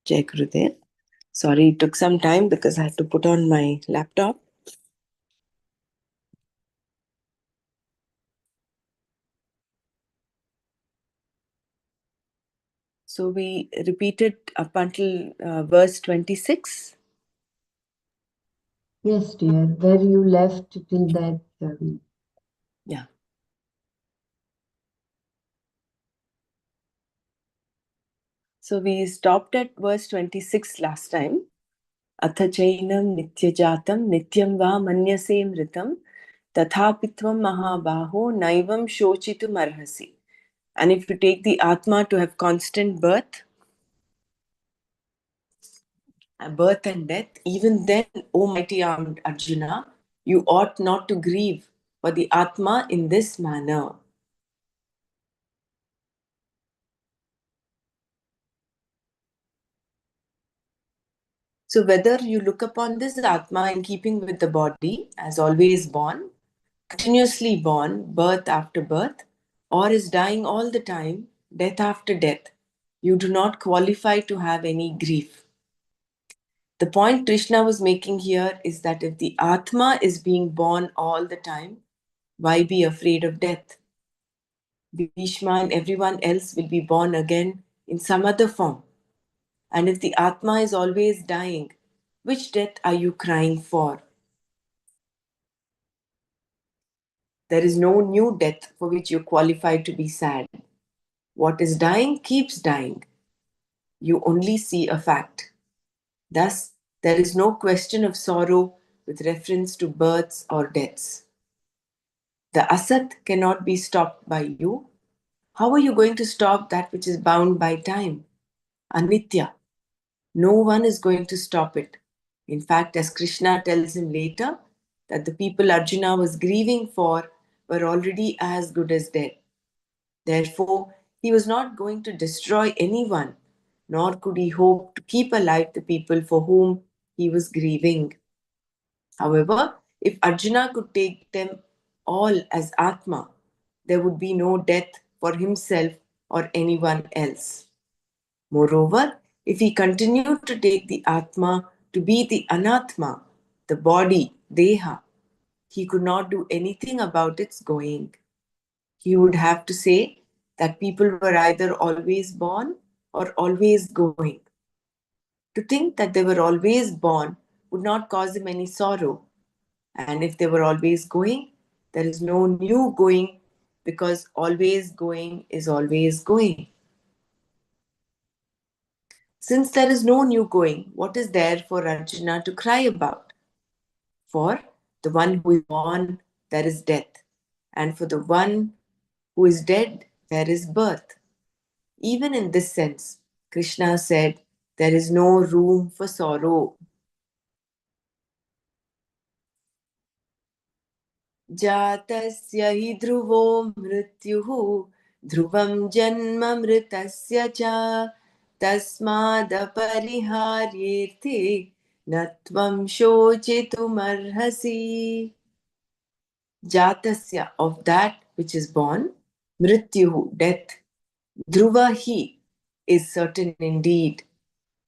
Jai Gurudev. Sorry, it took some time because I had to put on my laptop. So we repeated up until verse 26. Yes, dear. Where you left till that. Yeah. So we stopped at verse 26 last time. Atha chainam nityajatam nityam va manyase mritam tathapitvam mahabaho naivam shochitum arhasi. And if you take the Atma to have constant birth and death, even then, O mighty armed Arjuna, you ought not to grieve for the Atma in this manner. So whether you look upon this Atma in keeping with the body as always born, continuously born, birth after birth, or is dying all the time, death after death, you do not qualify to have any grief. The point Krishna was making here is that if the Atma is being born all the time, why be afraid of death? Bhishma and everyone else will be born again in some other form. And if the Atma is always dying, which death are you crying for? There is no new death for which you qualify to be sad. What is dying keeps dying. You only see a fact. Thus, there is no question of sorrow with reference to births or deaths. The asat cannot be stopped by you. How are you going to stop that which is bound by time? Anitya. No one is going to stop it. In fact, as Krishna tells him later, that the people Arjuna was grieving for were already as good as dead. Therefore, he was not going to destroy anyone, nor could he hope to keep alive the people for whom he was grieving. However, if Arjuna could take them all as Atma, there would be no death for himself or anyone else. Moreover, if he continued to take the Atma to be the Anatma, the body, Deha, he could not do anything about its going. He would have to say that people were either always born or always going. To think that they were always born would not cause him any sorrow, and if they were always going, there is no new going because always going is always going. Since there is no new going, what is there for Arjuna to cry about? For the one who is born, there is death, and for the one who is dead, there is birth. Even in this sense, Krishna said, there is no room for sorrow. जातस्य हि ध्रुवो मृत्युः ध्रुवं जन्म मृतस्य च तस्मादपरिहार्येऽर्थे न त्वं शोचितुमर्हसि. Jatasya, of that which is born, mrityuhu, death, dhruva hi, is certain indeed,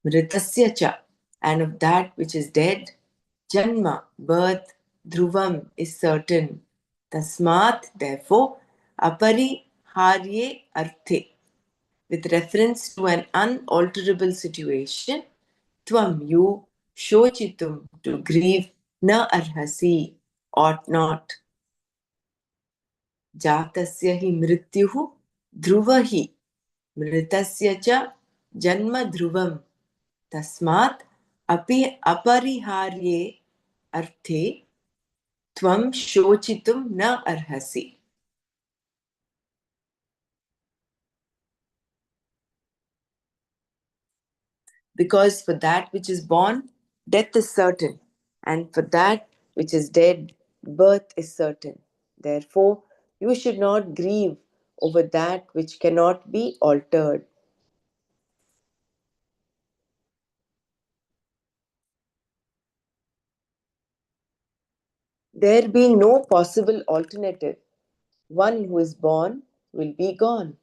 mritasya cha, and of that which is dead, janma, birth, dhruvam, is certain. Tasmat, therefore, apariharye arthe, with reference to an unalterable situation, tvam, you, shochitum, to grieve, na arhasi, ought not. जातस्य हि मृत्युः ध्रुव हि मृतस्य च जन्म ध्रुवम् तस्मात् अपि अपरिहार्ये अर्थे त्वं शोचितुं न अर्हसि. Because for that which is born, death is certain, and for that which is dead, birth is certain. Therefore, you should not grieve over that which cannot be altered. There being no possible alternative, one who is born will be gone.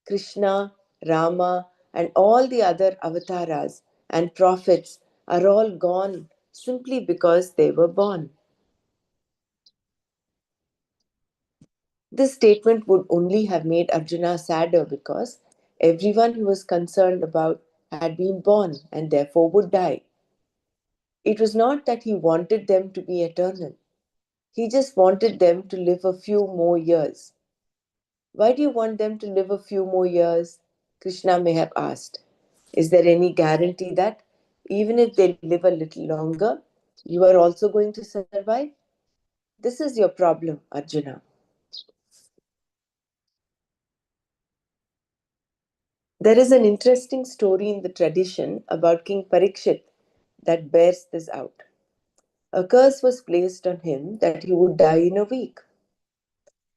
Krishna, Rama, and all the other avatars and prophets are all gone simply because they were born. This statement would only have made Arjuna sadder because everyone he was concerned about had been born and therefore would die. It was not that he wanted them to be eternal. He just wanted them to live a few more years. Why do you want them to live a few more years? Krishna may have asked. Is there any guarantee that even if they live a little longer, you are also going to survive? This is your problem, Arjuna. There is an interesting story in the tradition about King Parikshit that bears this out. A curse was placed on him that he would die in a week.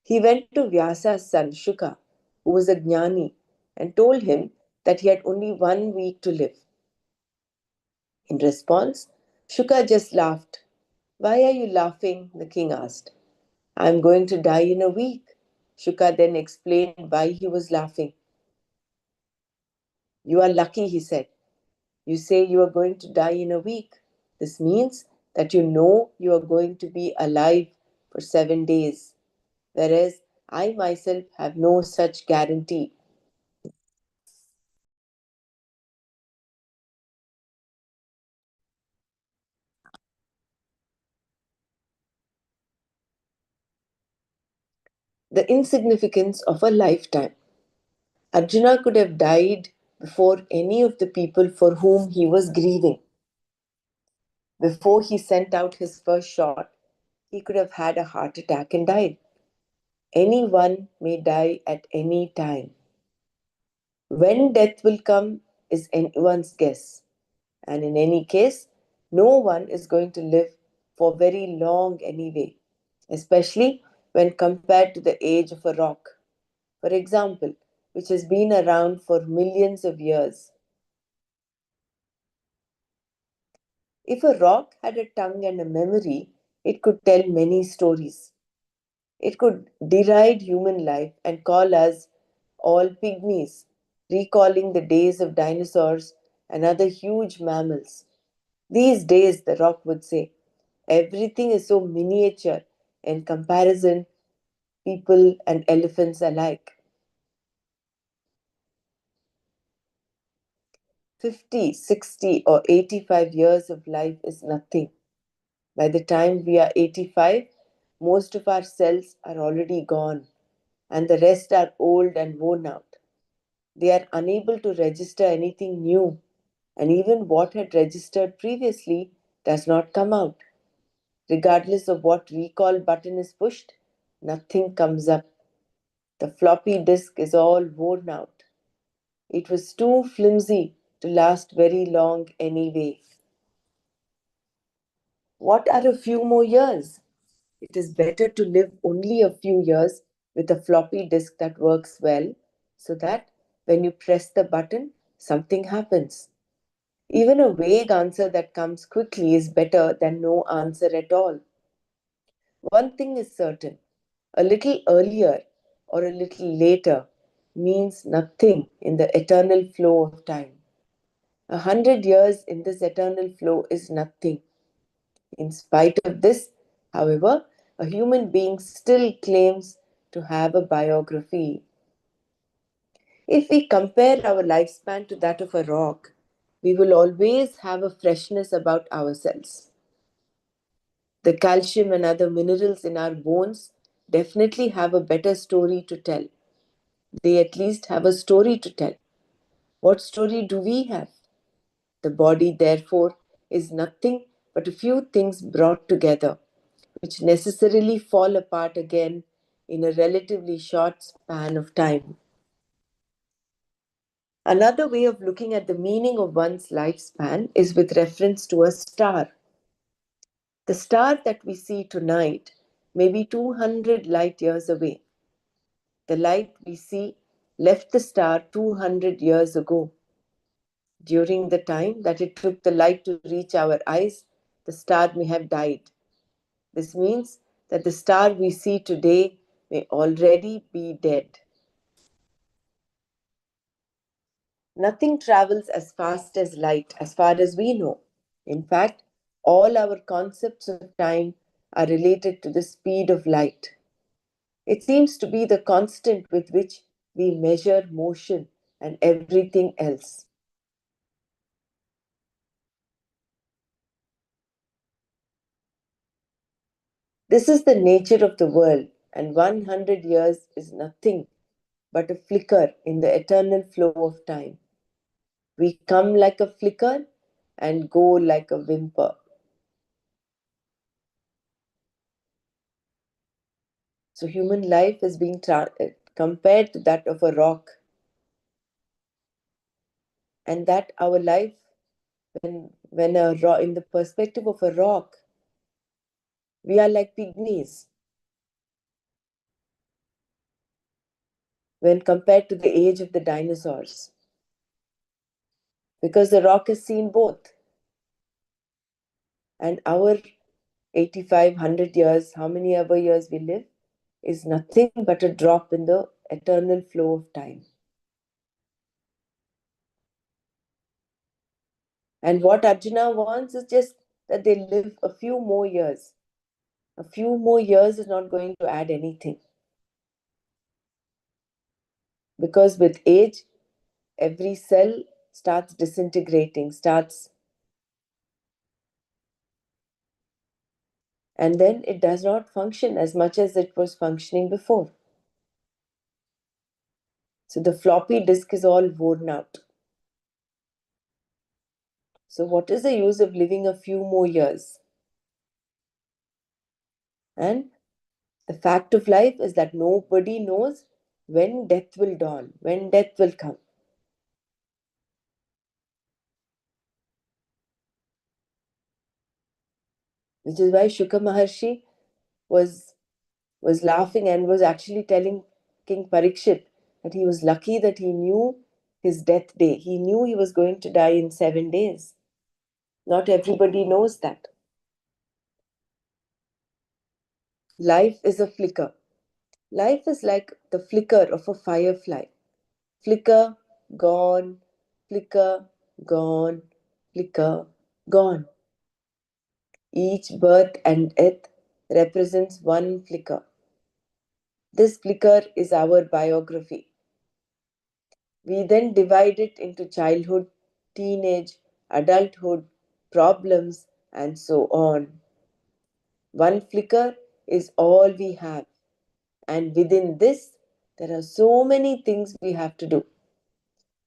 He went to Vyasa's son Shuka, who was a jnani, and told him that he had only 1 week to live. In response, Shuka just laughed. Why are you laughing? The king asked. I am going to die in a week. Shuka then explained why he was laughing. You are lucky, he said. You say you are going to die in a week. This means that you know you are going to be alive for 7 days, whereas I myself have no such guarantee. The insignificance of a lifetime. Arjuna could have died before any of the people for whom he was grieving. Before he sent out his first shot, he could have had a heart attack and died. Anyone may die at any time. When death will come is anyone's guess, and in any case, no one is going to live for very long anyway, especially when compared to the age of a rock, for example, which has been around for millions of years. If a rock had a tongue and a memory, it could tell many stories. It could deride human life and call us all pygmies, recalling the days of dinosaurs and other huge mammals. These days, the rock would say, everything is so miniature in comparison, people and elephants alike. 50, 60, or 85 years of life is nothing. By the time we are 85, most of our cells are already gone, and the rest are old and worn out. They are unable to register anything new, and even what had registered previously does not come out. Regardless of what recall button is pushed, nothing comes up. The floppy disk is all worn out. It was too flimsy to last very long anyway. What are a few more years? It is better to live only a few years with a floppy disk that works well so that when you press the button, something happens. Even a vague answer that comes quickly is better than no answer at all. One thing is certain, a little earlier or a little later means nothing in the eternal flow of time. 100 years in this eternal flow is nothing. In spite of this, however, a human being still claims to have a biography. If we compare our lifespan to that of a rock, we will always have a freshness about ourselves. The calcium and other minerals in our bones definitely have a better story to tell. They at least have a story to tell. What story do we have? The body, therefore, is nothing but a few things brought together, which necessarily fall apart again in a relatively short span of time. Another way of looking at the meaning of one's lifespan is with reference to a star. The star that we see tonight may be 200 light years away. The light we see left the star 200 years ago. During the time that it took the light to reach our eyes, the star may have died. This means that the star we see today may already be dead. Nothing travels as fast as light, as far as we know. In fact, all our concepts of time are related to the speed of light. It seems to be the constant with which we measure motion and everything else. This is the nature of the world, and 100 years is nothing but a flicker in the eternal flow of time. We come like a flicker and go like a whimper. So, human life is being compared to that of a rock, and that our life, in the perspective of a rock, we are like pygmies when compared to the age of the dinosaurs, because the rock has seen both, and our 85, 100 years, how many ever years we live, is nothing but a drop in the eternal flow of time. And what Arjuna wants is just that they live a few more years. A few more years is not going to add anything. Because with age, every cell starts disintegrating, and then it does not function as much as it was functioning before. So the floppy disk is all worn out. So, what is the use of living a few more years? And the fact of life is that nobody knows when death will dawn, when death will come. Which is why Shuka Maharshi was, was laughing and was actually telling King Parikshit that he was lucky that he knew his death day. He knew he was going to die in 7 days. Not everybody knows that. Life is a flicker. Life is like the flicker of a firefly. Flicker, gone, flicker, gone, flicker, gone. Each birth and death represents one flicker. This flicker is our biography. We then divide it into childhood, teenage, adulthood, problems, and so on. One flicker is all we have, and within this, there are so many things we have to do.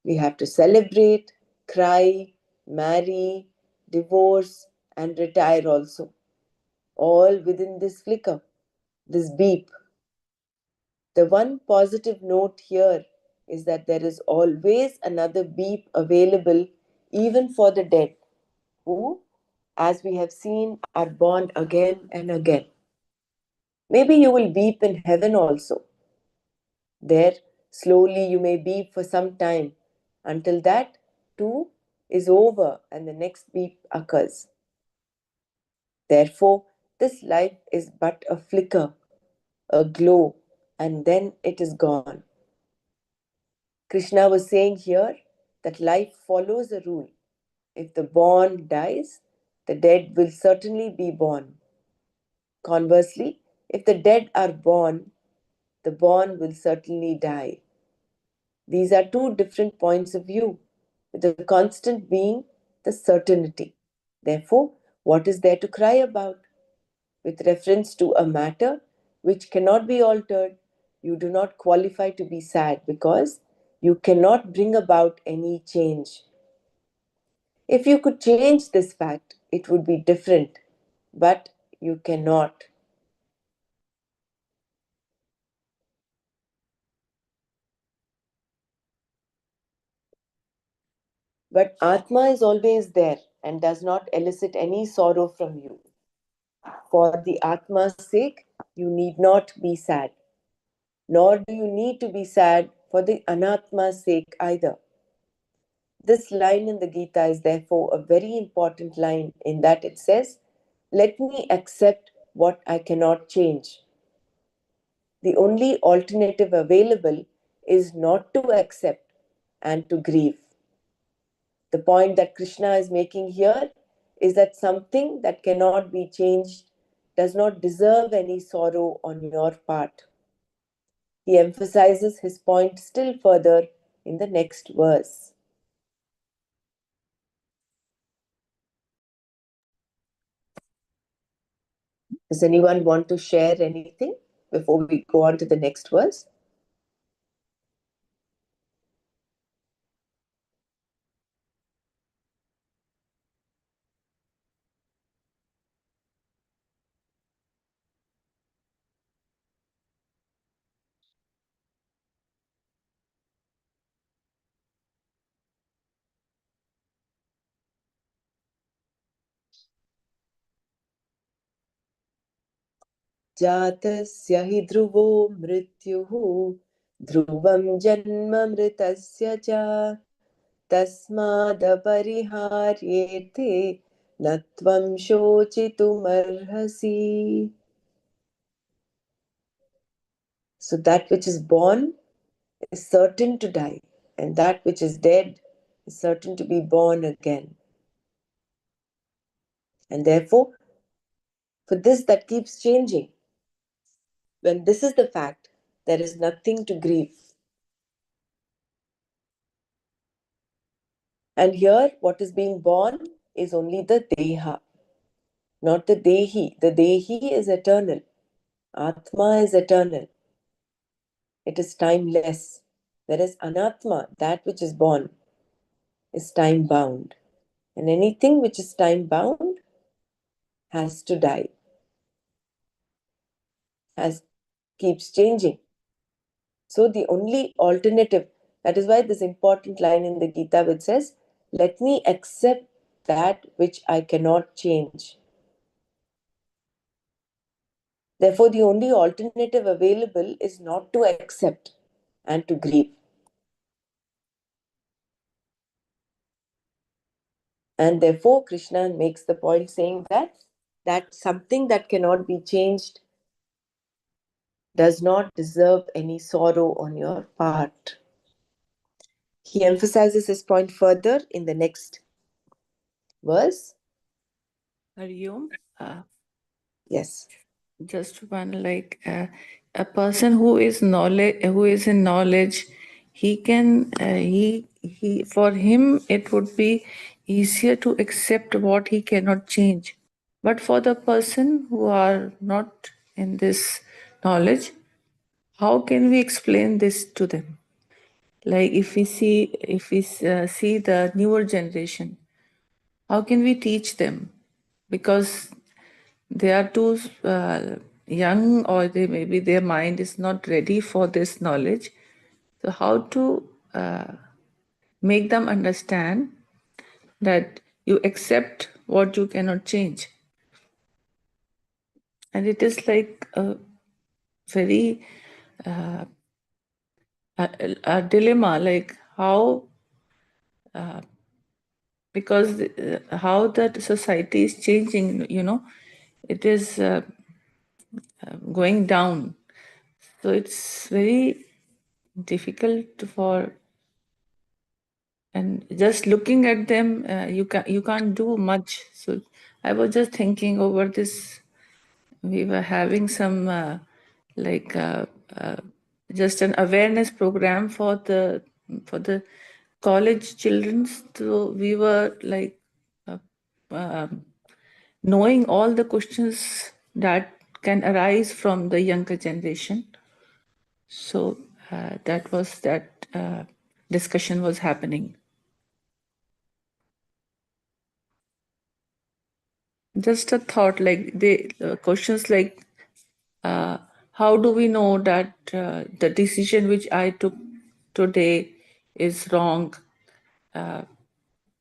We have to celebrate, cry, marry, divorce, and retire also. All within this flicker, this beep. The one positive note here is that there is always another beep available even for the dead, who, as we have seen, are born again and again. Maybe you will beep in heaven also. There, slowly you may beep for some time until that too is over and the next beep occurs. Therefore, this life is but a flicker, a glow, and then it is gone. Krishna was saying here that life follows a rule. If the born dies, the dead will certainly be born. Conversely, if the dead are born, the born will certainly die. These are two different points of view, with the constant being the certainty. Therefore, what is there to cry about? With reference to a matter which cannot be altered, you do not qualify to be sad because you cannot bring about any change. If you could change this fact, it would be different, but you cannot. But Atma is always there and does not elicit any sorrow from you. For the Atma's sake, you need not be sad, nor do you need to be sad for the Anatma's sake either. This line in the Gita is therefore a very important line in that it says, let me accept what I cannot change. The only alternative available is not to accept and to grieve. The point that Krishna is making here is that something that cannot be changed does not deserve any sorrow on your part. He emphasizes his point still further in the next verse. Does anyone want to share anything before we go on to the next verse? जातस्य हि ध्रुवो मृत्युः ध्रुवं जन्म मृतस्य च तस्मादपरिहार्येते न त्वं शोचितुमर्हसि. So that which is born is certain to die, and that which is dead is certain to be born again. And therefore, for this that keeps changing, when this is the fact, there is nothing to grieve. And here, what is being born is only the Deha, not the Dehi. The Dehi is eternal. Atma is eternal. It is timeless. Whereas Anatma, that which is born, is time bound. And anything which is time bound has to die, has keeps changing. So the only alternative, that is why this important line in the Gita which says, let me accept that which I cannot change. Therefore, the only alternative available is not to accept and to grieve. And therefore, Krishna makes the point saying that something that cannot be changed does not deserve any sorrow on your part. He emphasizes his point further in the next verse. Hariom. Yes. Just one, like a person who is knowledge, who is in knowledge, he can he for him it would be easier to accept what he cannot change. But for the person who are not in this knowledge, how can we explain this to them? Like if we see the newer generation, how can we teach them? Because they are too young, or they maybe their mind is not ready for this knowledge. So how to make them understand that you accept what you cannot change? And it is like a very a dilemma, like how because how that society is changing, it is going down. So it's very difficult for, and just looking at them, you can't do much. So I was just thinking over this. We were having some like just an awareness program for the college children. So we were like uh, um knowing all the questions that can arise from the younger generation. So that discussion was happening. Just a thought, like the questions like, how do we know that the decision which I took today is wrong?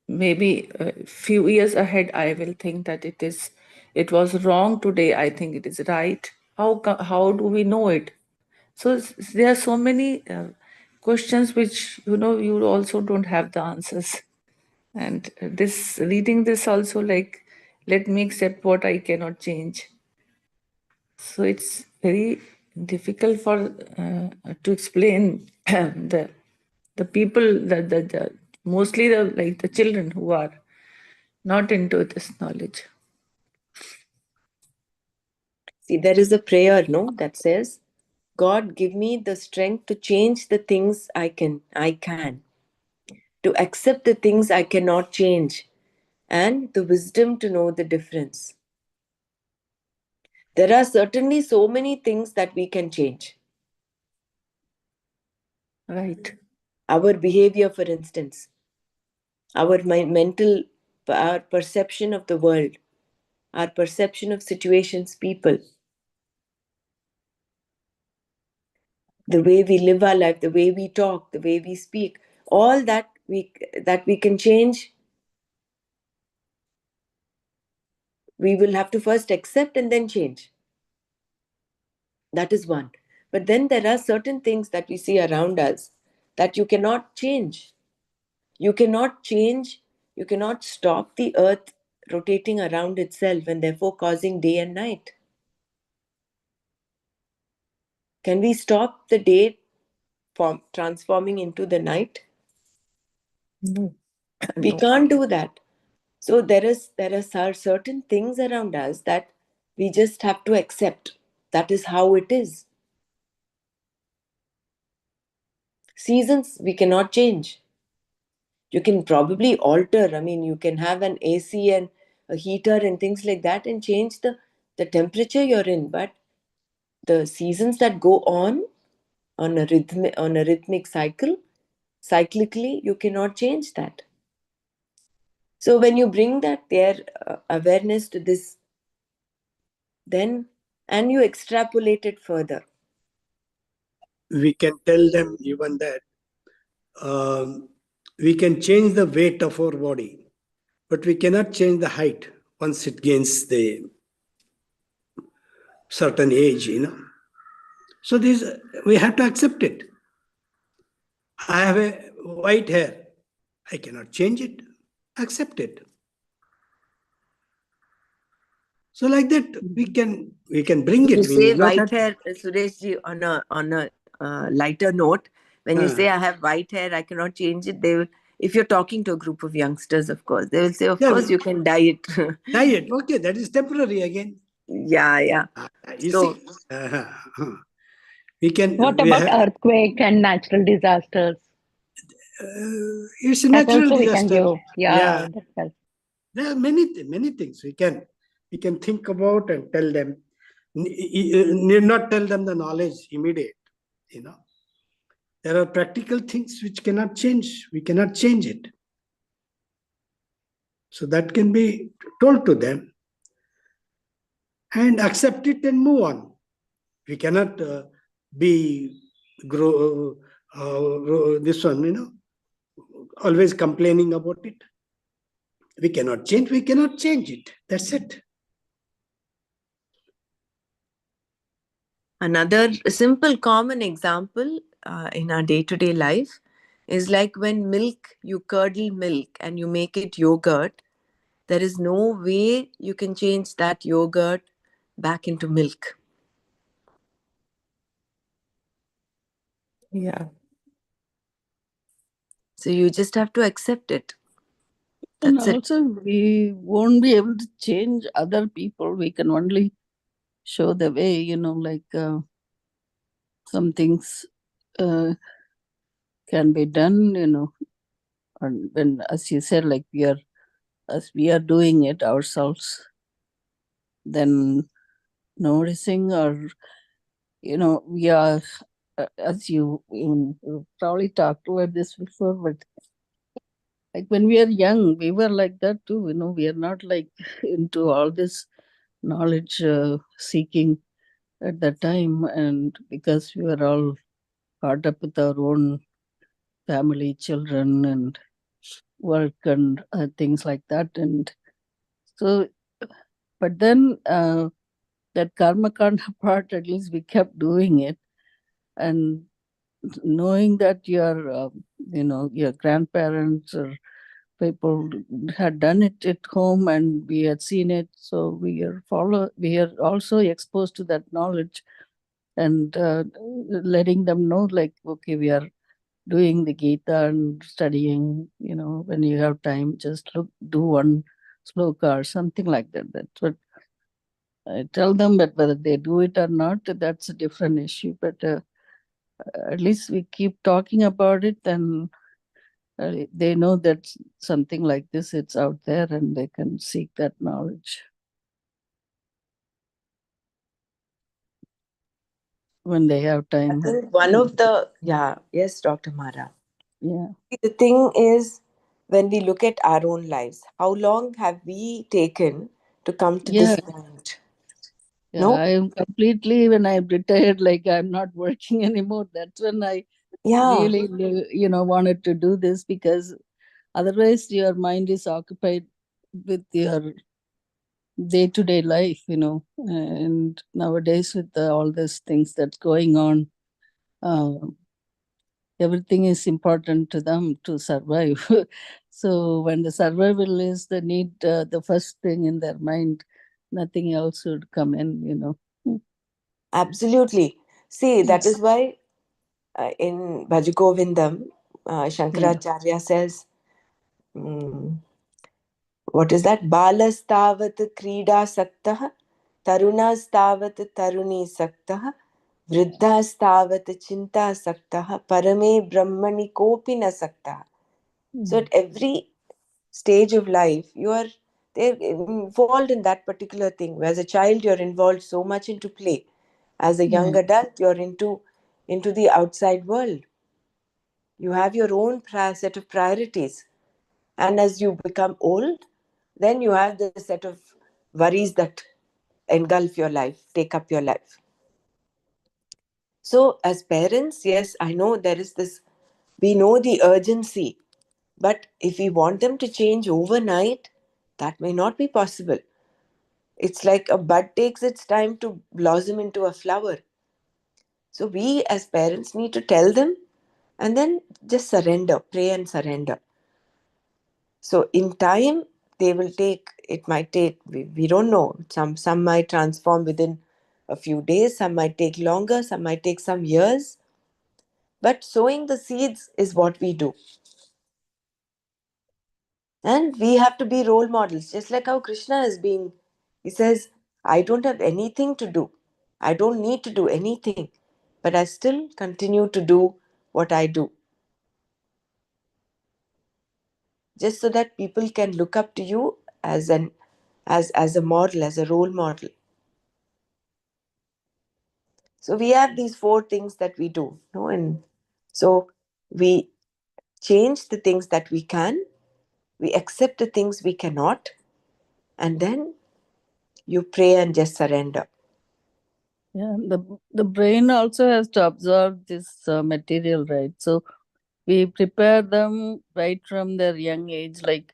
Maybe a few years ahead, I will think that it was wrong today. I think it is right. How do we know it? So there are so many questions which you also don't have the answers. And this reading this also, like, let me accept what I cannot change. So it's very difficult for to explain the people, the Mostly the children who are not into this knowledge. See, there is a prayer, no, that says, God, give me the strength to change the things I can, to accept the things I cannot change, and the wisdom to know the difference. There are certainly so many things that we can change. Right. Our behavior, for instance, our mental, our perception of the world, our perception of situations, people, the way we live our life, the way we talk, the way we speak, all that we can change. We will have to first accept and then change. That is one. But then there are certain things that we see around us that you cannot change. You cannot change, you cannot stop the earth rotating around itself and therefore causing day and night. Can we stop the day from transforming into the night? No. We No. can't do that. So there are certain things around us that we just have to accept. That is how it is. Seasons we cannot change. You can probably alter. I mean, you can have an AC and a heater and things like that and change the temperature you're in. But the seasons that go on a rhythmic cycle, cyclically, you cannot change that. So when you bring that their awareness to this, then and you extrapolate it further. We can tell them even that um, we can change the weight of our body, but we cannot change the height once it gains the certain age. So this we have to accept it. I have a white hair. I cannot change it. Accept it. So like that we can bring You it. We say need not white have. hair, Sureshji, on a lighter note. When you say I have white hair, I cannot change it. They will, if you're talking to a group of youngsters, of course, they will say, of Yeah, course, you can dye it. diet. Okay, that is temporary again. Yeah, yeah. You So see, we can. What We about have. earthquake and natural disasters? It's a That natural also we can disaster. give. Yeah, Yeah, that helps. there are many things we can think about and tell them. Need not tell them the knowledge immediate. You know, there are practical things which cannot change. We cannot change it. So that can be told to them and accept it and move on. We cannot be grow this one. Always complaining about it. We cannot change. We cannot change it. That's it. another simple, common example in our day-to-day life is like when you curdle milk and you make it yogurt. There is no way you can change that yogurt back into milk. Yeah. So you just have to accept it. And That's it. also, we won't be able to change other people. We can only show the way, like some things uh, can be done, and when, as you said, like as we are doing it ourselves, then noticing, or, we are, as you probably talked about this before, but like when we are young, we were like that too, we are not like into all this knowledge seeking at that time, and because we were all caught up with our own family, children, and work, and things like that. And so, but then that karma kanda part, at least we kept doing it, and knowing that your grandparents or people had done it at home, and we had seen it, so we are also exposed to that knowledge, and letting them know, like, okay, we are doing the Gita and studying, when you have time, just do one sloka or something like that. That's what I tell them. But whether they do it or not, that's a different issue. But at least we keep talking about it, and they know that something like this, it's out there, and they can seek that knowledge when they have I time. think one of the, yeah, yes, Dr. Mara. Yeah. The thing is, when we look at our own lives, how long have we taken to come to Yeah. this point? Yeah, No? I am completely, when I'm retired, like I'm not working anymore. That's when I Yeah, really, wanted to do this, because otherwise your mind is occupied with your day-to-day life, and nowadays with all these things that's going on, uh, everything is important to them to survive. So when the survival is the need, the first thing in their mind, nothing else would come in. absolutely. See, that Yes. is why in Bhajagovindam, Yeah. Shankaracharya says, mm, what is that? Balastavat krida saktah, tarunastavat taruni saktah, vriddhastavat chinta saktah, parame brahmani kopi na saktah. So Mm. at every stage of life, you are they're involved in that particular thing. As a child, you're involved so much into play. As a Yeah. young adult, you're into the outside world. You have your own set of priorities. And as you become old, then you have the set of worries that engulf your life, take up your life. So, as parents, yes, I know there is this, we know the urgency, but if we want them to change overnight, that may not be possible. It's like a bud takes its time to blossom into a flower. So, we as parents need to tell them and then just surrender, pray and surrender. So in time, they will take, it might take, we don't know. Some might transform within a few days, some might take longer, some might take some years. But sowing the seeds is what we do. And we have to be role models, just like how Krishna is being. He says, I don't have anything to do. I don't need to do anything. But I still continue to do what I do. Just so that people can look up to you as a model, as a role model. So we have these four things that we do, no? And so we change the things that we can, we accept the things we cannot, and then you pray and just surrender. Yeah. The brain also has to absorb this material, right? So we prepare them right from their young age, like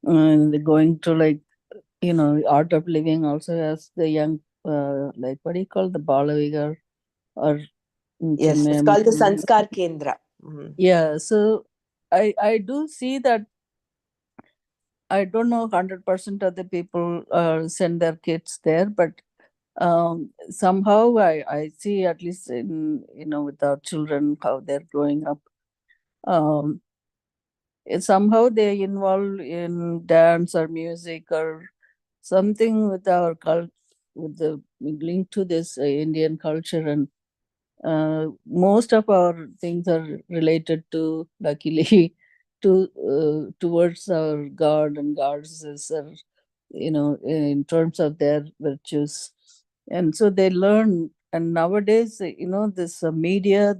going to, like, art of living also has the young, like, what do you call, the balavigar, or Yes, it's called the Sanskar Kendra. Mhm. yeah. So I do see that. I don't know 100% of the people send their kids there, but somehow I see, at least in, with our children, how they're growing up. Um, Somehow they involve in dance or music or something with our cult, with the link to this Indian culture, and most of our things are related to, luckily, to towards our god and goddesses, or in terms of their virtues, and so they learn. And nowadays, this media,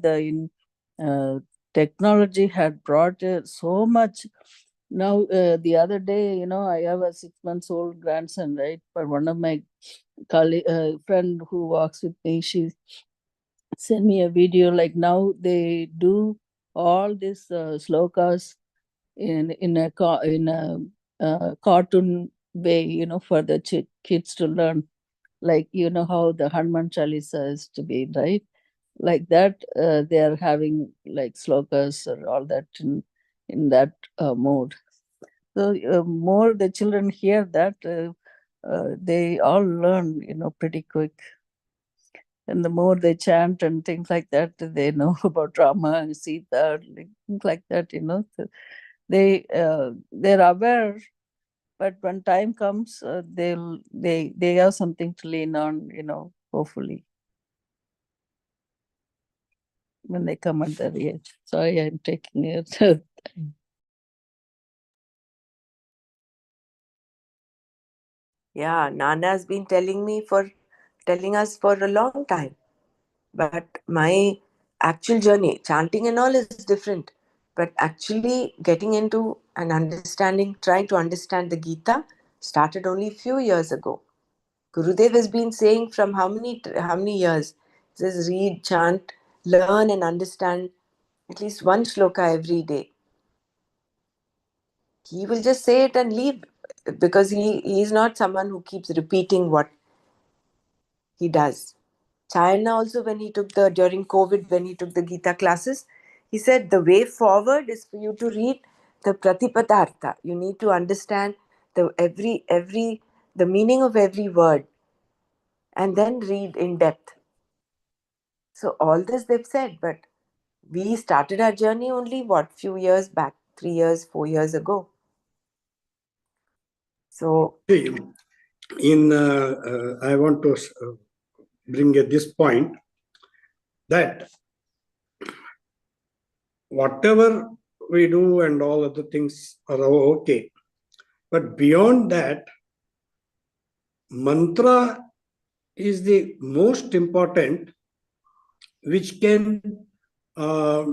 uh, technology had brought so much. Now, the other day, I have a 6 months old grandson, right? But one of my colleague, friend who works with me, she send me a video, like, now they do all these slokas in a cartoon way, for the kids to learn, like, how the Hanuman Chalisa is to be, right? Like that, they are having like slokas or all that in that mode. So more the children hear that, they all learn, pretty quick. And the more they chant and things like that, they know about Rama, Sita, things like that, you know. So they're aware, but when time comes, they have something to lean on, you know, hopefully, when they come at that age. Sorry, I'm taking it. Yeah, Nana's been telling us for a long time. But my actual journey, chanting and all, is different. But actually getting into and understanding, trying to understand the Gita started only a few years ago. Gurudev has been saying from how many years? He says read, chant, learn and understand at least one shloka every day. He will just say it and leave, because he is not someone who keeps repeating what he does. China also, when he took the during COVID, when he took the Gita classes, he said the way forward is for you to read the Pratipadartha. You need to understand every the meaning of every word and then read in depth. So all this they've said, but we started our journey only what few years back, 3 years, 4 years ago. So See, I want to bring this point that whatever we do and all other things are okay, but beyond that, mantra is the most important, which can uh,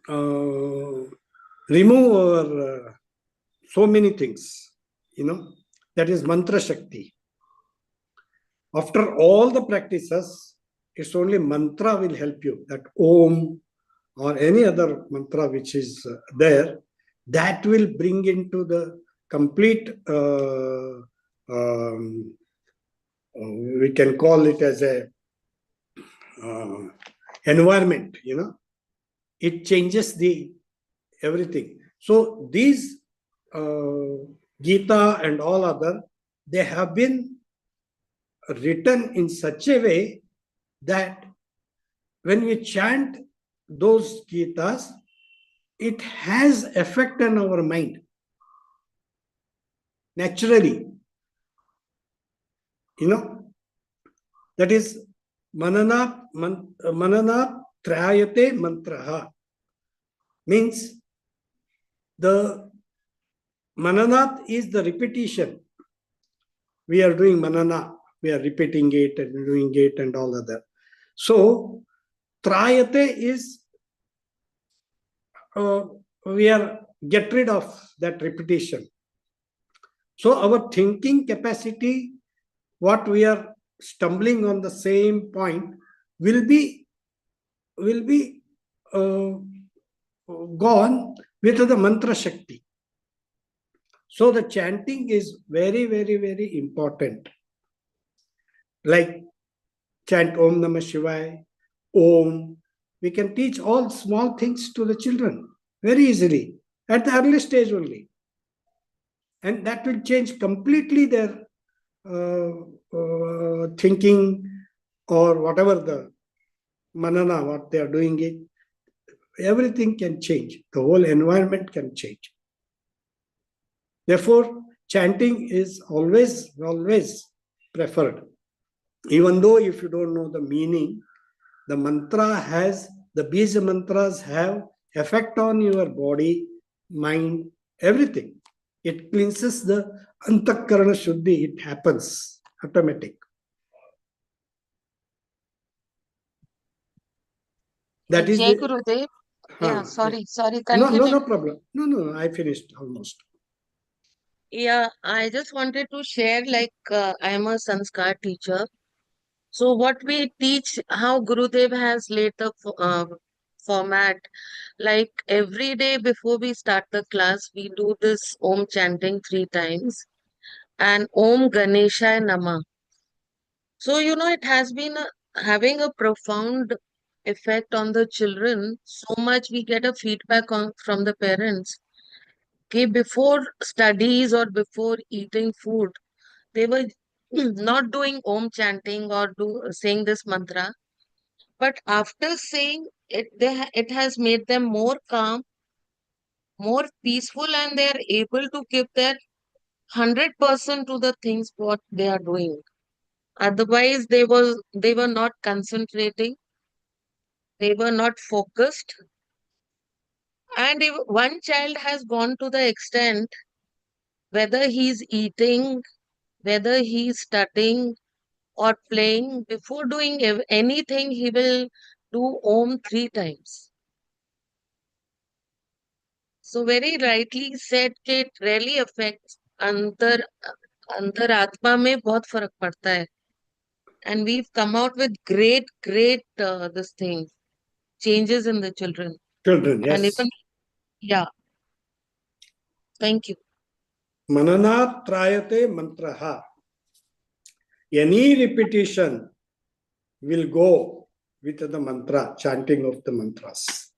uh, remove our so many things, you know. That is mantra shakti. After all the practices, it's only mantra will help you. That Om or any other mantra which is there, that will bring into the complete, we can call it as a uh, environment, you know. It changes the everything. So these Gita and all other, they have been written in such a way that when we chant those Gitas, it has effect on our mind naturally. You know, that is Manana Trayate Mantraha. Means the Mananat is the repetition. We are doing Manana, we are repeating it and doing it and all other. So, Trayate is we are get rid of that repetition. So, our thinking capacity, what we are stumbling on the same point, will be uh, gone with the mantra shakti. So the chanting is very, very, very important. Like chant Om Namah Shivaya, Om. We can teach all small things to the children very easily at the early stage only. And that will change completely their thinking or whatever the manana, what they are doing it. Everything can change. The whole environment can change. Therefore, chanting is always, always preferred. Even though if you don't know the meaning, the mantra has, the bija mantras have effect on your body, mind, everything. It cleanses the antakarana shuddhi. It happens automatic. That is Jai the. Gurudev. Yeah, sorry, No, no, continue. no problem. No, no, I finished almost. Yeah, I just wanted to share I am a Sanskar teacher. So what we teach, how Gurudev has laid the format, like every day before we start the class, we do this Om chanting 3 times and Om Ganeshaya Nama. So, it has been having a profound effect on the children. So much we get a feedback from the parents. Okay, before studies or before eating food, they were not doing Om chanting or saying this mantra. But after saying it, it has made them more calm, more peaceful, and they are able to give their 100% to the things what they are doing. Otherwise, they were not concentrating, they were not focused. And if one child has gone to the extent, whether he's eating, whether he's studying or playing, before doing anything, he will do Om 3 times. So very rightly said कि it really affects अंदर आत्मा में बहुत फर्क पड़ता है. And we've come out with great this thing, changes in the children. Children, And yes. even, yeah, thank you. Manana trayate mantraha. Any repetition will go with the mantra, chanting of the mantras.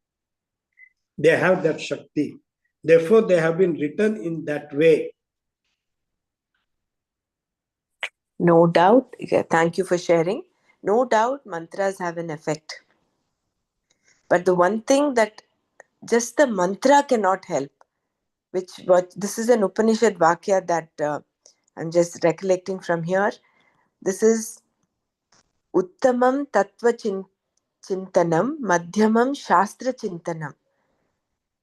They have that Shakti. Therefore, they have been written in that way. No doubt. Yeah, thank you for sharing. No doubt mantras have an effect. But the one thing that just the mantra cannot help, what this is an Upanishad Vakya that I'm just recollecting from here. This is Uttamam Tattva Chintanam, Madhyamam Shastra Chintanam,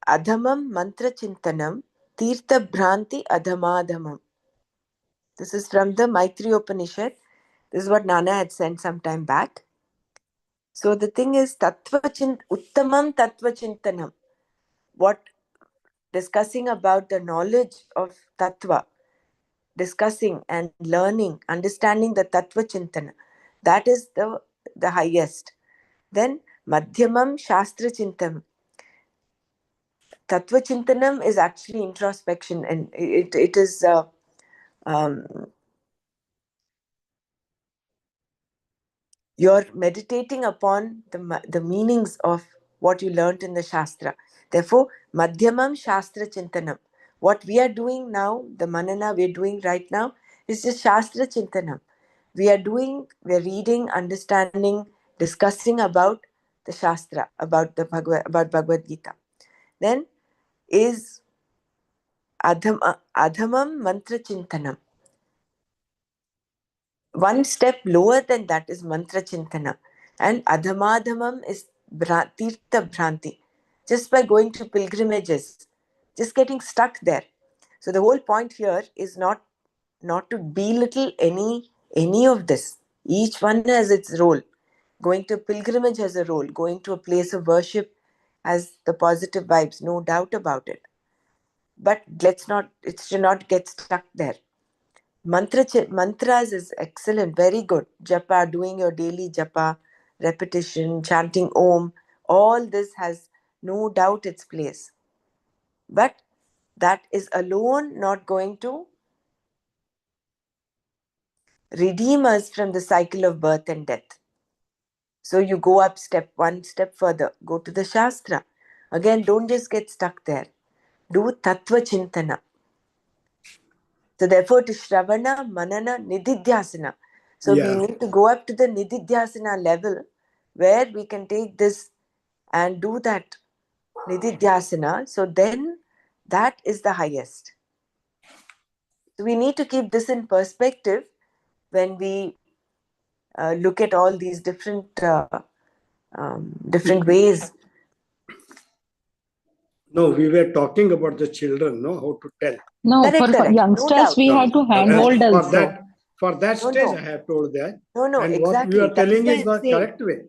Adhamam Mantra Chintanam, Tirtha Bhranti Adhamadhamam. This is from the Maitri Upanishad. This is what Nana had sent some time back. So the thing is, Uttamam Tattva Chintanam. What discussing about the knowledge of Tattva, discussing and learning, understanding the Tattva Chintana. That is the highest. Then Madhyamam Shastra Chintanam. Tattva Chintanam is actually introspection, and it is um, you're meditating upon the meanings of what you learnt in the Shastra. Therefore, Madhyamam Shastra Chintanam. What we are doing now, the Manana we're doing right now, is just Shastra Chintanam. We're reading, understanding, discussing about the Shastra, about about Bhagavad Gita. Then is Adhamam Mantra Chintanam. One step lower than that is Mantra Chintana. And Adhamadhamam is Tirtha Bhranti. Just by going to pilgrimages, just getting stuck there. So the whole point here is not to belittle any of this. Each one has its role. Going to pilgrimage has a role. Going to a place of worship has the positive vibes, no doubt about it. But it should not get stuck there. Mantras is excellent, very good. Japa, doing your daily japa, repetition, chanting Om, all this has no doubt its place. But that is alone not going to redeem us from the cycle of birth and death. So you go up one step further, go to the Shastra. Again, don't just get stuck there. Do Tattva Chintana. So therefore, to Shravana, Manana, Nididhyasana. So we need to go up to the Nididhyasana level where we can take this and do that Nididhyasana. So then that is the highest. So we need to keep this in perspective when we look at all these different ways. No, we were talking about the children, no, how to tell. No, Correct. for No youngsters, doubt. we had to handhold also. For that stage, No. I have told that. No, And exactly. what you are telling That's is why the I'm saying, correct way.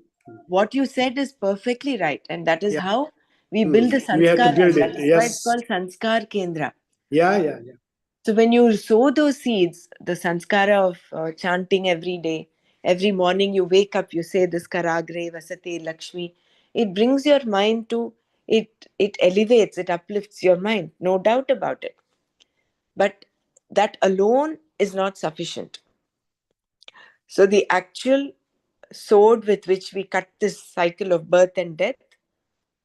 what you said is perfectly right. And that is how we build the We have to build sanskaras. it, That is why it's called Sanskar Kendra. Yeah. So when you sow those seeds, the sanskara of chanting every day, every morning you wake up, you say this Karagre, Vasate, Lakshmi, it brings your mind to, it elevates, it uplifts your mind, no doubt about it. But that alone is not sufficient. So the actual sword with which we cut this cycle of birth and death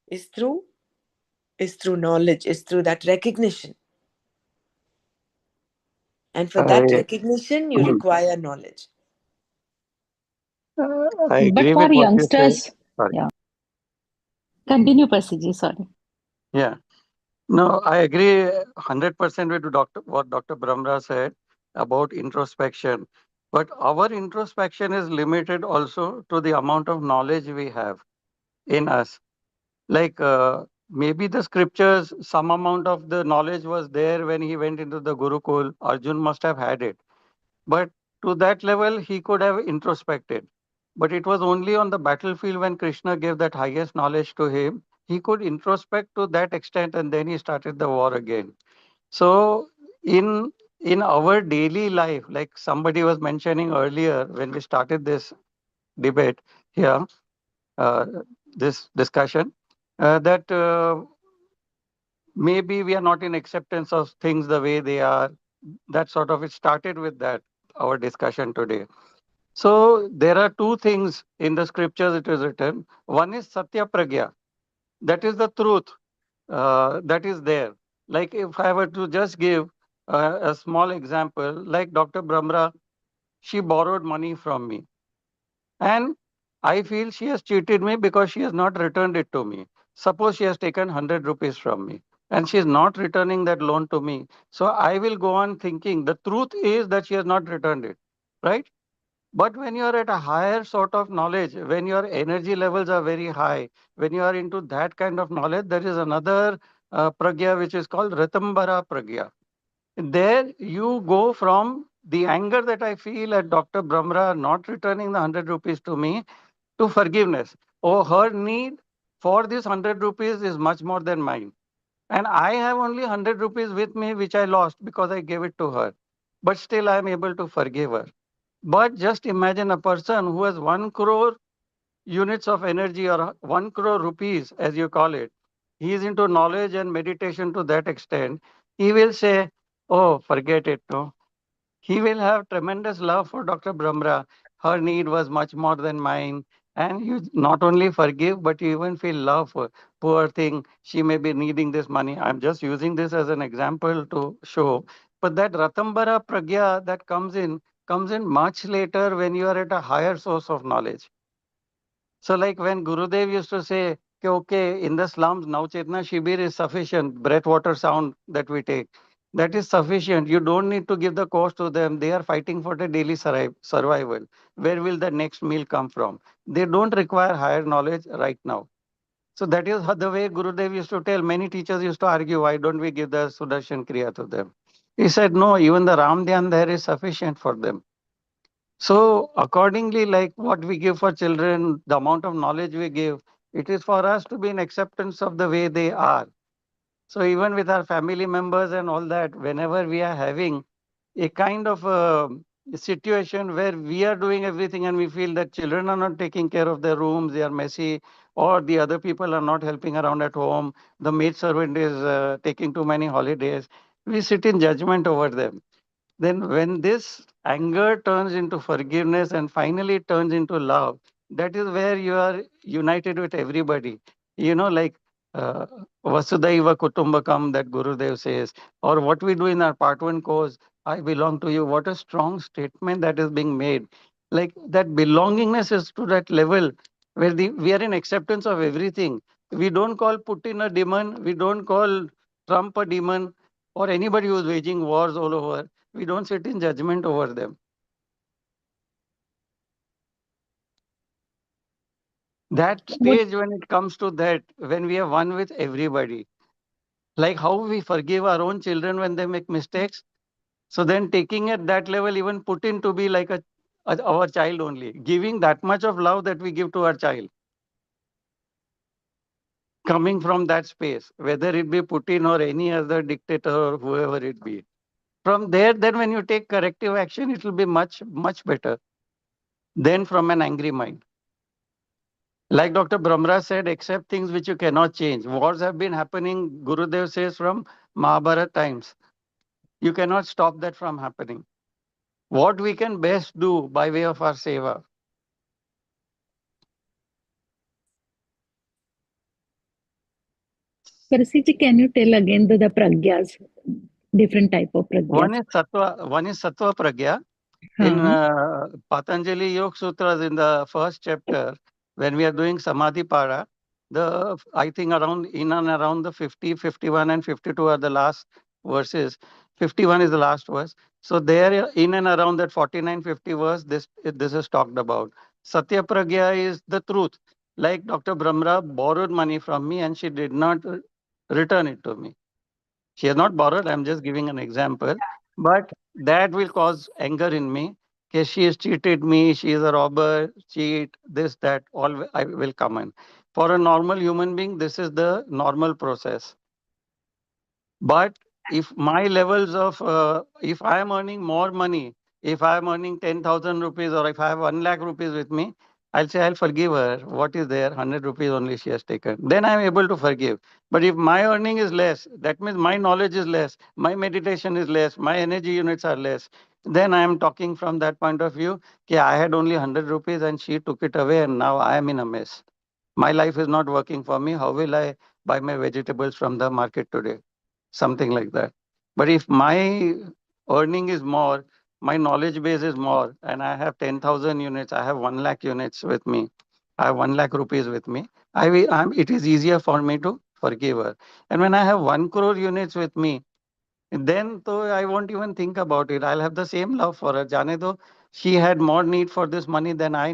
is through knowledge, is through that recognition. And for that I recognition, you require knowledge. I But agree for with what you say. youngsters, Sorry. Yeah. Continue, Pasiji, sorry. Yeah. No, I agree 100% with what Dr. Brahmra said about introspection. But our introspection is limited also to the amount of knowledge we have in us. Like maybe the scriptures, some amount of the knowledge was there when he went into the Gurukul. Arjun must have had it. But to that level, he could have introspected. But it was only on the battlefield when Krishna gave that highest knowledge to him, he could introspect to that extent, and then he started the war again. So in our daily life, like somebody was mentioning earlier when we started this debate here, uh, this discussion, that maybe we are not in acceptance of things the way they are. That sort of it started with that our discussion today. So there are two things in the scriptures it is written. One is Satya Pragya, that is the truth that is there. Like if I were to just give a small example, like Dr. Brahmra, she borrowed money from me. And I feel she has cheated me because she has not returned it to me. Suppose she has taken 100 rupees from me and she is not returning that loan to me. So I will go on thinking the truth is that she has not returned it, right? But when you are at a higher sort of knowledge, when your energy levels are very high, when you are into that kind of knowledge, there is another pragya which is called Ratambara pragya. There you go from the anger that I feel at Dr. Brahmra not returning the 100 rupees to me to forgiveness. Oh, her need for this 100 rupees is much more than mine. And I have only 100 rupees with me, which I lost because I gave it to her. But still, I am able to forgive her. But just imagine a person who has 1 crore units of energy or 1 crore rupees, as you call it. He is into knowledge and meditation to that extent. He will say, oh, forget it. No. He will have tremendous love for Dr. Brahmra. Her need was much more than mine. And you not only forgive, but you even feel love for poor thing. She may be needing this money. I'm just using this as an example to show. But that Ratambara Pragya that comes in much later when you are at a higher source of knowledge. So like when Gurudev used to say, okay, in the slums, now Chetna Shibir is sufficient, breath water sound that we take. That is sufficient. You don't need to give the cost to them. They are fighting for the daily survival. Where will the next meal come from? They don't require higher knowledge right now. So that is the way Gurudev used to tell. Many teachers used to argue, why don't we give the Sudarshan Kriya to them? He said, no, even the Ram Dhyan there is sufficient for them. So accordingly, like what we give for children, the amount of knowledge we give, it is for us to be in acceptance of the way they are. So even with our family members and all that, whenever we are having a kind of a situation where we are doing everything and we feel that children are not taking care of their rooms, they are messy, or the other people are not helping around at home, the maid servant is taking too many holidays, we sit in judgment over them. Then when this anger turns into forgiveness and finally turns into love, that is where you are united with everybody. You know, like uh, Vasudhaiva Kutumbakam that Gurudev says, or what we do in our part one course, I belong to you. What a strong statement that is being made. Like that belongingness is to that level where we are in acceptance of everything. We don't call Putin a demon. We don't call Trump a demon or anybody who's waging wars all over. We don't sit in judgment over them. That What stage when it comes to that, when we are one with everybody, like how we forgive our own children when they make mistakes. So then taking at that level, even Putin to be like our child only, giving that much of love that we give to our child, coming from that space, whether it be Putin or any other dictator or whoever it be. From there, then when you take corrective action, it will be much, much better than from an angry mind. Like Dr. Brahmra said, accept things which you cannot change. Wars have been happening, Gurudev says, from Mahabharata times. You cannot stop that from happening. What we can best do by way of our seva. Parasiti, can you tell again the pragyas, different type of pragyas? One is sattva pragya. In Huh. Patanjali Yoga Sutras, in the first chapter, when we are doing Samadhi Para, I think around in and around the 50, 51, and 52 are the last verses. 51 is the last verse. So there in and around that 49, 50 verse, this is talked about. Satya Pragya is the truth. Like Dr. Brahmra borrowed money from me and she did not return it to me. She has not borrowed, I'm just giving an example. But that will cause anger in me. Okay, she has cheated me, she is a robber, cheat, this, that, all I will come in. For a normal human being, this is the normal process. But if my levels of, if I am earning more money, if I am earning 10,000 rupees or if I have 1 lakh rupees with me, I'll say I'll forgive her. What is there? 100 rupees only she has taken. Then I'm able to forgive. But if my earning is less, that means my knowledge is less, my meditation is less, my energy units are less. Then I am talking from that point of view. Okay, I had only 100 rupees and she took it away and now I am in a mess. My life is not working for me. How will I buy my vegetables from the market today? Something like that. But if my earning is more, my knowledge base is more, and I have 10,000 units, I have 1 lakh units with me, I have 1 lakh rupees with me, it is easier for me to forgive her. And when I have 1 crore units with me, then though I won't even think about it. I'll have the same love for her. Jane though she had more need for this money than I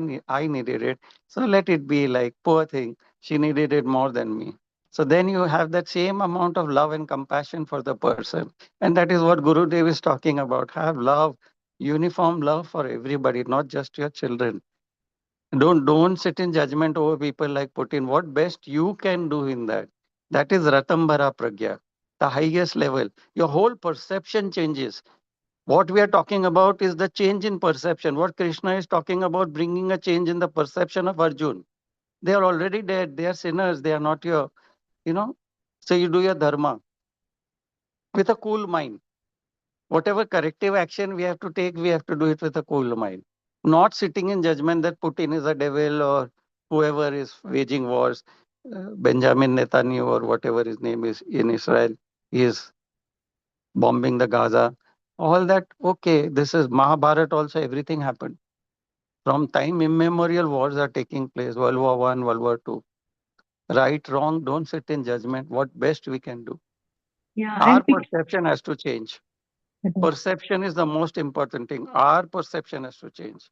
needed it. So let it be, like, poor thing. She needed it more than me. So then you have that same amount of love and compassion for the person. And that is what Guru Dev is talking about. Have love, uniform love for everybody, not just your children. Don't sit in judgment over people like Putin. What best you can do in that? That is Ratambara Pragya, the highest level. Your whole perception changes. What we are talking about is the change in perception. What Krishna is talking about, bringing a change in the perception of Arjun. They are already dead. They are sinners. They are not your, you know. So you do your dharma with a cool mind. Whatever corrective action we have to take, we have to do it with a cool mind. Not sitting in judgment that Putin is a devil or whoever is waging wars, Benjamin Netanyahu or whatever his name is in Israel, he is bombing the Gaza. All that, okay, this is Mahabharata also, everything happened. From time immemorial, wars are taking place, World War One, World War Two. Right, wrong, don't sit in judgment. What best we can do. Yeah, Our and perception has to change. Perception is the most important thing. Our perception has to change.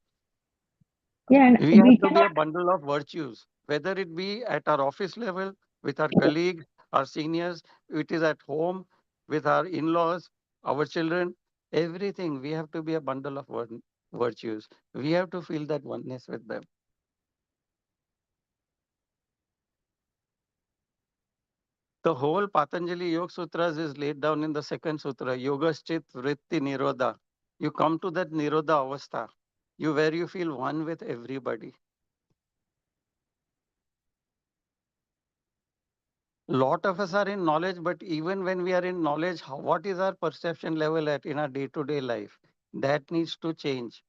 yeah, We and we have to be cannot. a bundle of virtues, whether it be at our office level, with our colleagues, our seniors, it is at home, with our in laws, our children, everything. We have to be a bundle of virtues. We have to feel that oneness with them. The whole Patanjali Yoga Sutras is laid down in the second sutra, Yogaschit Vritti Nirodha. You come to that Nirodha Avastha, where you feel one with everybody. Lot of us are in knowledge, but even when we are in knowledge, what is our perception level at in our day-to-day life? That needs to change.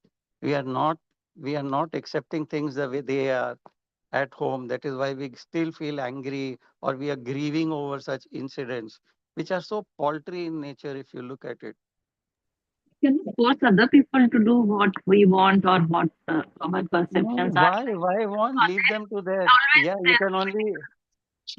We are not we are not accepting things the way they are at home. That is why we still feel angry or we are grieving over such incidents, which are so paltry in nature if you look at it. Can we force other people to do what we want or what our No, perceptions are why? like? Why won't Because leave them to that? always Yeah, you there can only,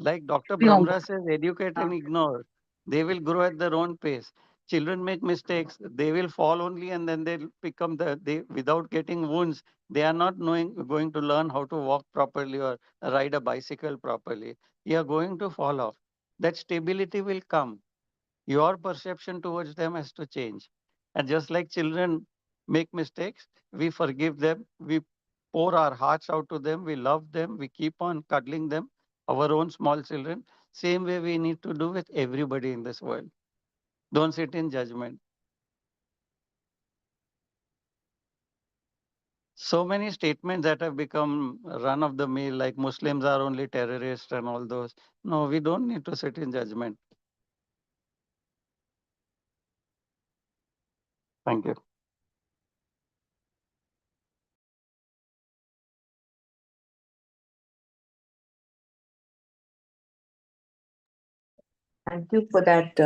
like Dr. will be Brahmra says, educate and ignore. They will grow at their own pace. Children make mistakes. They will fall only and then they'll become they without getting wounds. They are not going to learn how to walk properly or ride a bicycle properly. You are going to fall off. That stability will come. Your perception towards them has to change. And just like children make mistakes, we forgive them. We pour our hearts out to them. We love them. We keep on cuddling them, our own small children. Same way we need to do with everybody in this world. Don't sit in judgment. So many statements that have become run of the mill, like Muslims are only terrorists and all those. No, we don't need to sit in judgment. Thank you. Thank you for that,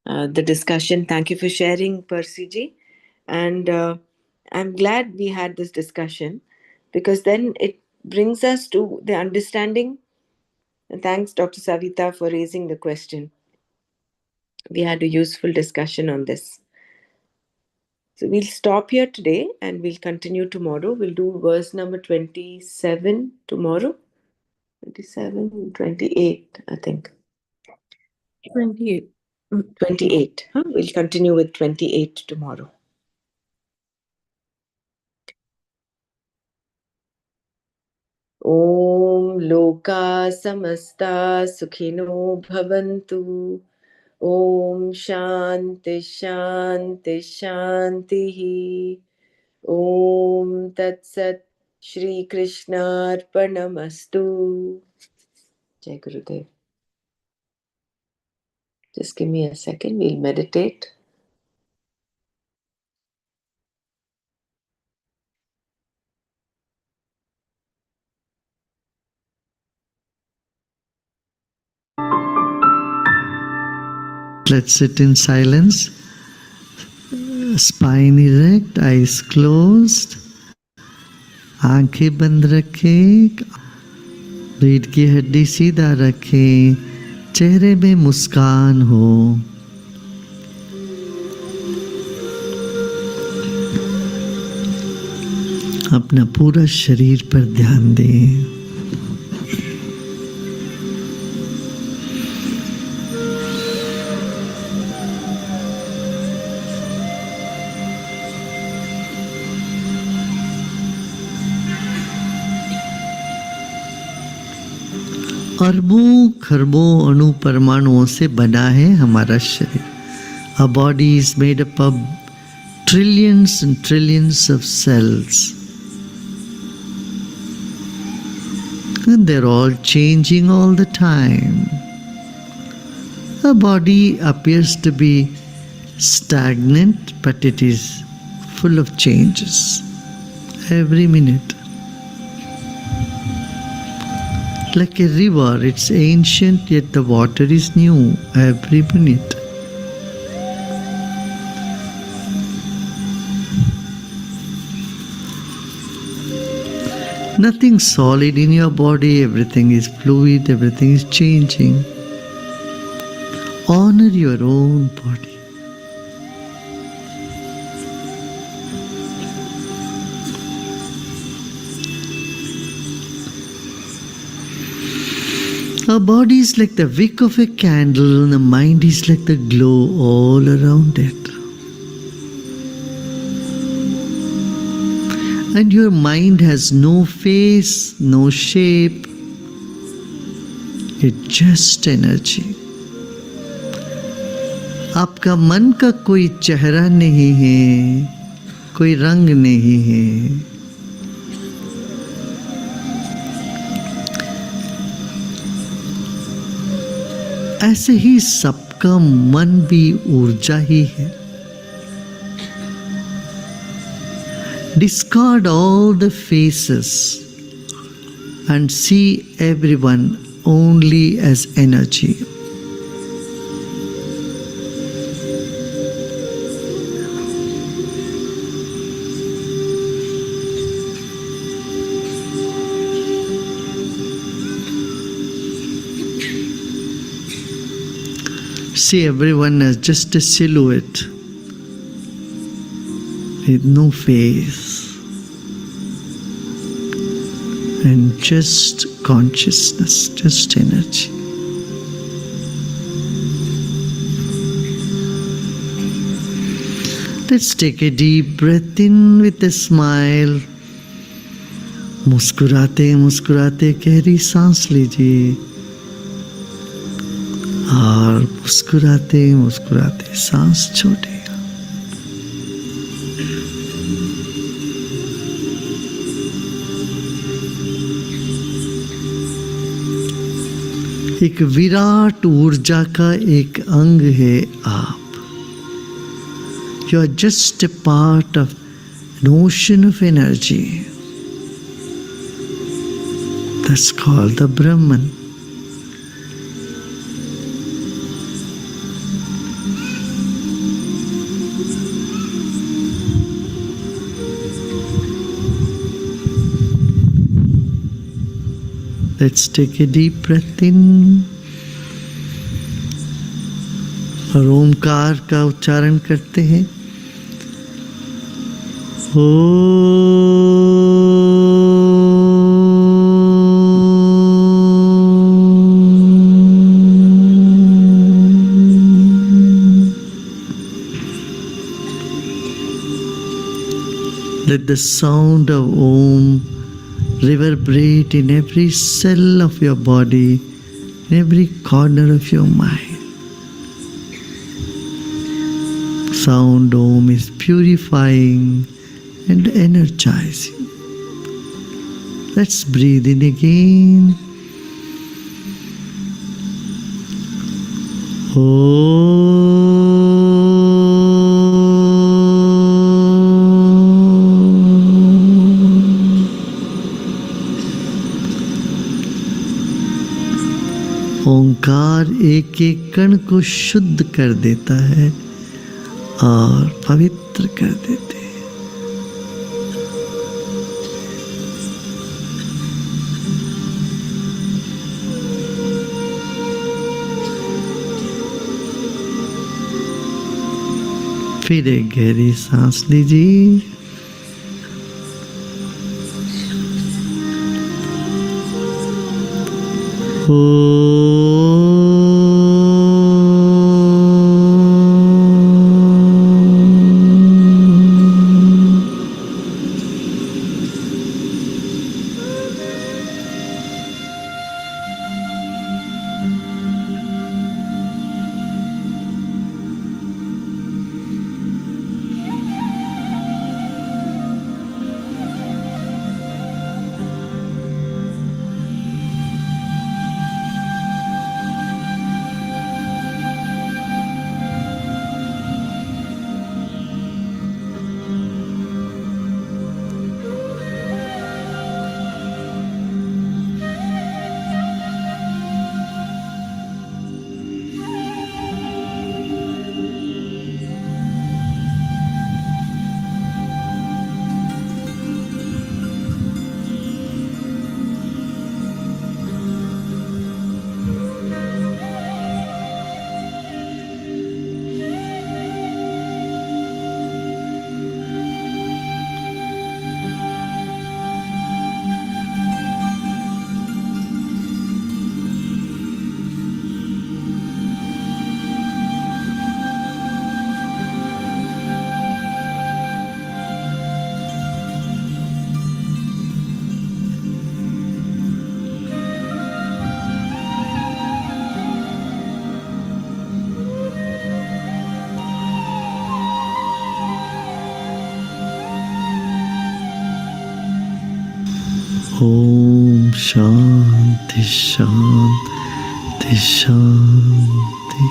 the discussion. Thank you for sharing, Percy ji. And I'm glad we had this discussion because then it brings us to the understanding. And thanks, Dr. Savita, for raising the question. We had a useful discussion on this. So we'll stop here today and we'll continue tomorrow. We'll do verse number 27 tomorrow. 27, 28, I think. 28. 28. Huh? We'll continue with 28 tomorrow. Om Loka Samasta Sukhino Bhavantu. Om Shanti Shanti Shanti. Om Tat Sat. Shri Krishna Arpanamastu. Jai Gurudev. Just give me a second, we'll meditate. Let's sit in silence. Spine erect, eyes closed. आंखें बंद रखें, रीढ़ की हड्डी सीधा रखें, चेहरे में मुस्कान हो। अपना पूरा शरीर पर ध्यान दें। अरबों खरबों अणु परमाणुओं से बना है हमारा शरीर। Our body is made up of trillions and trillions of cells. And they're all changing all the time. Our body appears to be stagnant, but it is full of changes every minute. Like a river, it's ancient, yet the water is new every minute. Nothing solid in your body, everything is fluid, everything is changing. Honor your own body. Our body is like the wick of a candle and the mind is like the glow all around it. And your mind has no face, no shape. It's just energy. आपका मन का कोई चेहरा नहीं है, कोई रंग नहीं है। ऐसे ही सबका मन भी ऊर्जा ही है। Discard all the faces and see everyone only as energy. See everyone as just a silhouette with no face and just consciousness, just energy. Let's take a deep breath in with a smile. मुस्कुराते मुस्कुराते गहरी सांस लीजिए और मुस्कुराते मुस्कुराते सांस छोड़िए। एक विराट ऊर्जा का एक अंग है आप। You are just a part of an ocean of energy. That's called the Brahman. Let's take a deep breath in और ओमकार का उच्चारण करते हैं। Let the sound of Om reverberate in every cell of your body, in every corner of your mind. Sound Om is purifying and energizing. Let's breathe in again. ओंकार एक एक कण को शुद्ध कर देता है और पवित्र कर देते हैं। फिर एक गहरी सांस लीजिए। ओम शांति शांति शांति।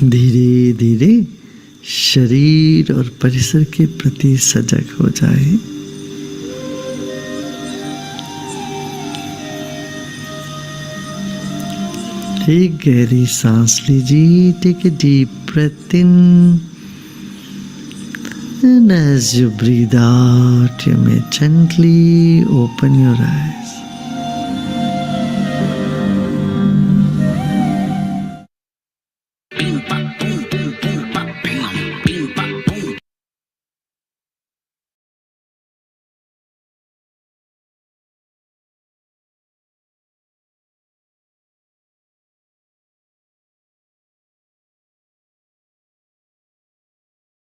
धीरे धीरे शरीर और परिसर के प्रति सजग हो जाए। एक गहरी सांस लीजिए। Take a deep breath in and as you breathe out you may gently open your eyes.